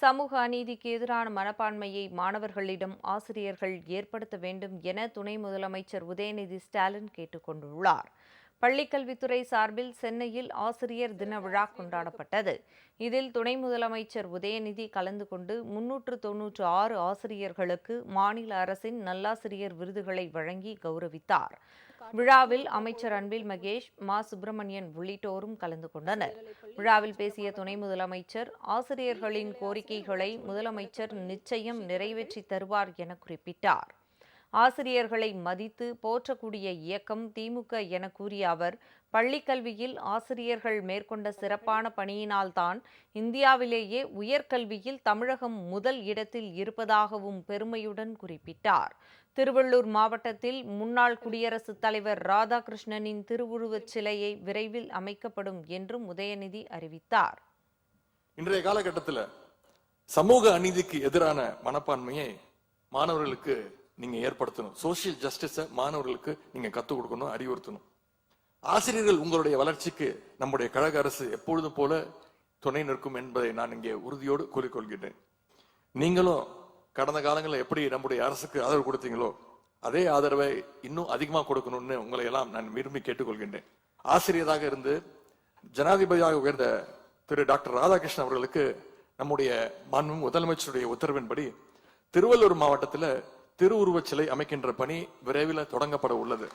சமூக அநீதிக்கு எதிரான மனப்பான்மையை மாணவர்களிடம் ஆசிரியர்கள் ஏற்படுத்த வேண்டும் என துணை முதலமைச்சர் உதயநிதி ஸ்டாலின் கேட்டுக் கொண்டுள்ளார். பள்ளிக்கல்வித்துறை சார்பில் சென்னையில் ஆசிரியர் தின விழா கொண்டாடப்பட்டது. இதில் துணை முதலமைச்சர் உதயநிதி கலந்து கொண்டு 396 ஆசிரியர்களுக்கு மாநில அரசின் நல்லாசிரியர் விருதுகளை வழங்கி கௌரவித்தார். விழாவில் அமைச்சர் அன்பில் மகேஷ், மா. சுப்பிரமணியன் உள்ளிட்டோரும் கலந்து கொண்டனர். விழாவில் பேசிய துணை முதலமைச்சர், ஆசிரியர்களின் கோரிக்கைகளை முதலமைச்சர் நிச்சயம் நிறைவேற்றி தருவார் என குறிப்பிட்டார். ஆசிரியர்களை மதித்து போற்றக்கூடிய இயக்கம் திமுக என கூறிய அவர், பள்ளிக்கல்வியில் ஆசிரியர்கள் மேற்கொண்ட சிறப்பான பணியினால்தான் இந்தியாவிலேயே உயர்கல்வியில் தமிழகம் முதல் இடத்தில் இருப்பதாகவும் பெருமையுடன் குறிப்பிட்டார். திருவள்ளூர் மாவட்டத்தில் முன்னாள் குடியரசுத் தலைவர் ராதாகிருஷ்ணனின் திருவுருவச் சிலையை விரைவில் அமைக்கப்படும் என்றும் உதயநிதி அறிவித்தார். இன்றைய காலகட்டத்தில் சமூக அநீதிக்கு எதிரான மனப்பான்மையை மாணவர்களுக்கு நீங்க ஏற்படுத்தணும். சோசியல் ஜஸ்டிஸை மாணவர்களுக்கு நீங்க கத்துக் கொடுக்கணும், அறிவுறுத்தணும். ஆசிரியர்கள் உங்களுடைய வளர்ச்சிக்கு நம்முடைய கழக அரசு எப்பொழுதும் போல துணை நிற்கும் என்பதை நான் இங்கே உறுதியோடு கூறிக்கொள்கின்றேன். நீங்களும் கடந்த காலங்களில் எப்படி நம்முடைய அரசுக்கு ஆதரவு கொடுத்தீங்களோ அதே ஆதரவை இன்னும் அதிகமாக கொடுக்கணும்னு உங்களை எல்லாம் நான் விரும்பி கேட்டுக்கொள்கின்றேன். ஆசிரியராக இருந்து ஜனாதிபதியாக உயர்ந்த திரு டாக்டர் ராதாகிருஷ்ணன் அவர்களுக்கு நம்முடைய மாண்பு முதலமைச்சருடைய உத்தரவின்படி திருவள்ளூர் மாவட்டத்தில் திருவுருவச் சிலை அமைக்கின்ற பணி விரைவில் தொடங்கப்பட உள்ளது.